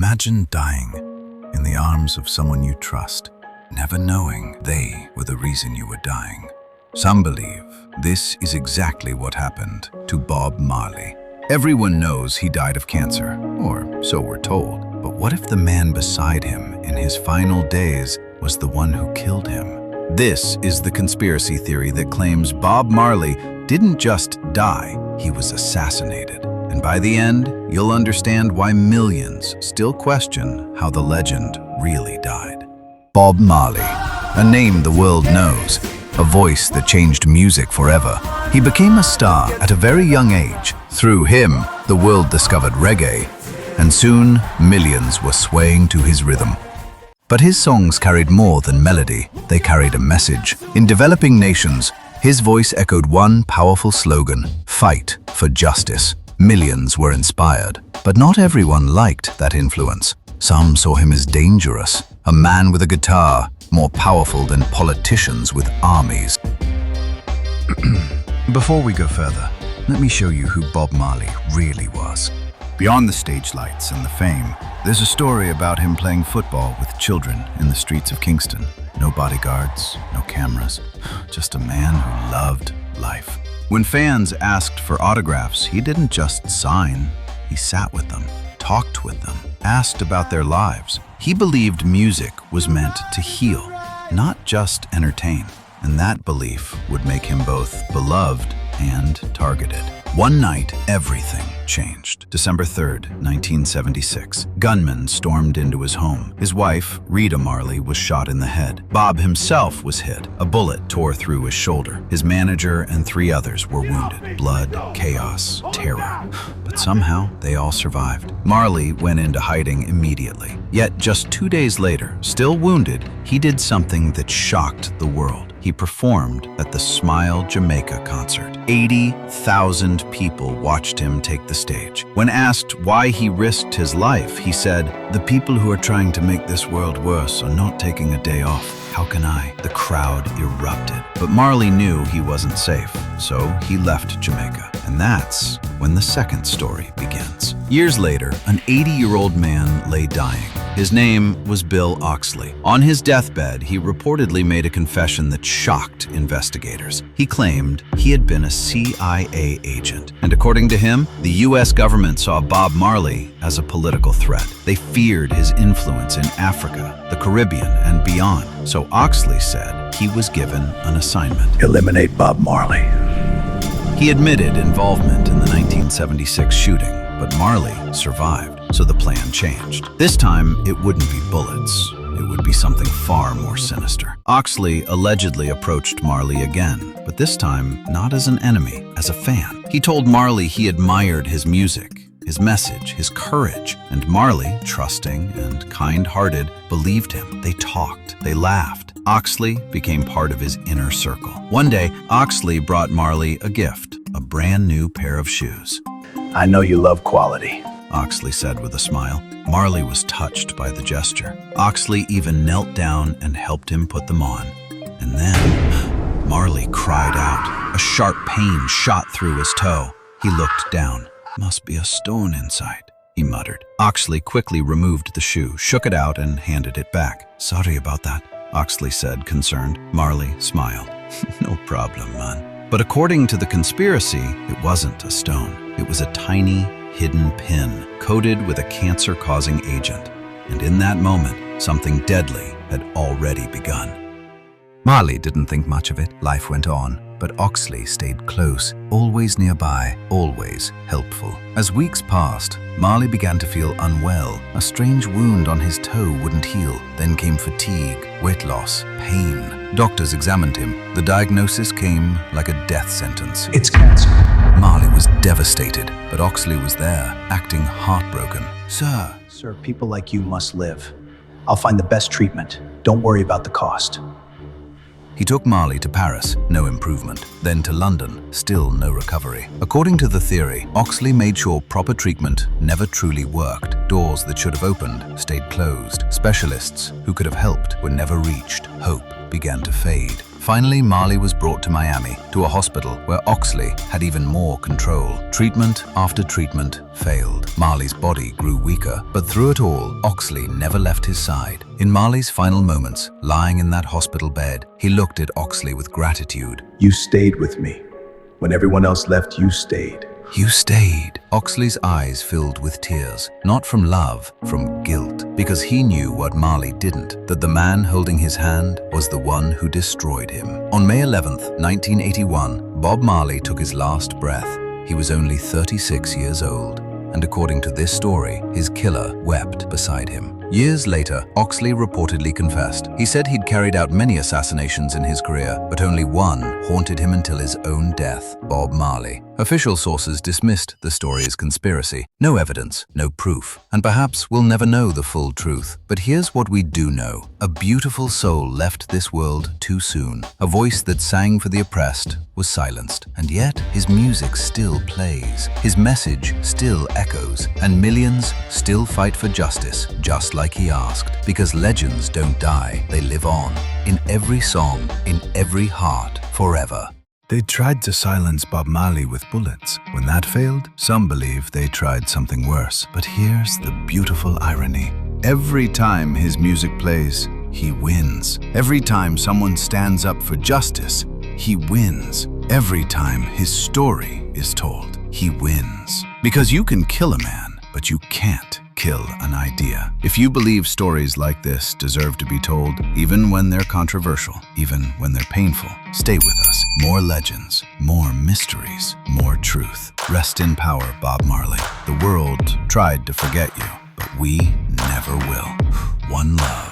Imagine dying in the arms of someone you trust, never knowing they were the reason you were dying. Some believe this is exactly what happened to Bob Marley. Everyone knows he died of cancer, or so we're told. But what if the man beside him in his final days was the one who killed him? This is the conspiracy theory that claims Bob Marley didn't just die, he was assassinated. And by the end, you'll understand why millions still question how the legend really died. Bob Marley, a name the world knows, a voice that changed music forever. He became a star at a very young age. Through him, the world discovered reggae, and soon millions were swaying to his rhythm. But his songs carried more than melody, they carried a message. In developing nations, his voice echoed one powerful slogan: fight for justice. Millions were inspired, but not everyone liked that influence. Some saw him as dangerous, a man with a guitar, more powerful than politicians with armies. Before we go further, let me show you who Bob Marley really was. Beyond the stage lights and the fame, there's a story about him playing football with children in the streets of Kingston. No bodyguards, no cameras, just a man who loved life. When fans asked for autographs, he didn't just sign, he sat with them, talked with them, asked about their lives. He believed music was meant to heal, not just entertain, and that belief would make him both beloved and targeted. One night, everything changed. December 3rd, 1976. Gunmen stormed into his home. His wife, Rita Marley, was shot in the head. Bob himself was hit. A bullet tore through his shoulder. His manager and 3 others were wounded. Blood, chaos, terror. But somehow, they all survived. Marley went into hiding immediately. Yet just 2 days later, still wounded, he did something that shocked the world. He performed at the Smile Jamaica concert. 80,000 people watched him take the stage. When asked why he risked his life, he said, "The people who are trying to make this world worse are not taking a day off. How can I?" The crowd erupted. But Marley knew he wasn't safe, so he left Jamaica. And that's when the second story begins. Years later, an 80-year-old man lay dying. His name was Bill Oxley. On his deathbed, he reportedly made a confession that shocked investigators. He claimed he had been a CIA agent. And according to him, the US government saw Bob Marley as a political threat. They feared his influence in Africa, the Caribbean, and beyond. So Oxley said he was given an assignment. Eliminate Bob Marley. He admitted involvement in the 1976 shooting, but Marley survived, so the plan changed. This time, it wouldn't be bullets. It would be something far more sinister. Oxley allegedly approached Marley again, but this time not as an enemy, as a fan. He told Marley he admired his music, his message, his courage, and Marley, trusting and kind-hearted, believed him. They talked, they laughed. Oxley became part of his inner circle. One day, Oxley brought Marley a gift, a brand new pair of shoes. I know you love quality, Oxley said with a smile. Marley was touched by the gesture. Oxley even knelt down and helped him put them on. And then, Marley cried out. A sharp pain shot through his toe. He looked down. "Must be a stone inside," he muttered. Oxley quickly removed the shoe, shook it out, and handed it back. "Sorry about that," Oxley said, concerned. Marley smiled. "No problem, man." But according to the conspiracy, it wasn't a stone. It was a tiny, hidden pin coated with a cancer-causing agent. And in that moment, something deadly had already begun. Marley didn't think much of it. Life went on. But Oxley stayed close, always nearby, always helpful. As weeks passed, Marley began to feel unwell. A strange wound on his toe wouldn't heal. Then came fatigue, weight loss, pain. Doctors examined him. The diagnosis came like a death sentence. It's cancer. Marley was devastated, but Oxley was there, acting heartbroken. Sir, people like you must live. I'll find the best treatment. Don't worry about the cost." He took Marley to Paris, no improvement. Then to London, still no recovery. According to the theory, Oxley made sure proper treatment never truly worked. Doors that should have opened stayed closed. Specialists who could have helped were never reached. Hope began to fade. Finally, Marley was brought to Miami, to a hospital where Oxley had even more control. Treatment after treatment failed. Marley's body grew weaker, but through it all, Oxley never left his side. In Marley's final moments, lying in that hospital bed, he looked at Oxley with gratitude. You stayed with me. When everyone else left, you stayed. You stayed. Oxley's eyes filled with tears, not from love, from guilt, because he knew what Marley didn't, that the man holding his hand was the one who destroyed him. On May 11th, 1981, Bob Marley took his last breath. He was only 36 years old, and according to this story, his killer wept beside him. Years later, Oxley reportedly confessed. He said he'd carried out many assassinations in his career, but only one haunted him until his own death, Bob Marley. Official sources dismissed the story as conspiracy. No evidence, no proof, and perhaps we'll never know the full truth. But here's what we do know. A beautiful soul left this world too soon. A voice that sang for the oppressed was silenced, and yet his music still plays. His message still echoes, and millions still fight for justice, just like he asked. Because legends don't die, they live on. In every song, in every heart, forever. They tried to silence Bob Marley with bullets. When that failed, some believe they tried something worse. But here's the beautiful irony. Every time his music plays, he wins. Every time someone stands up for justice, he wins. Every time his story is told, he wins. Because you can kill a man, but you can't kill an idea. If you believe stories like this deserve to be told, even when they're controversial, even when they're painful, stay with us. More legends, more mysteries, more truth. Rest in power, Bob Marley. The world tried to forget you, but we never will. One love.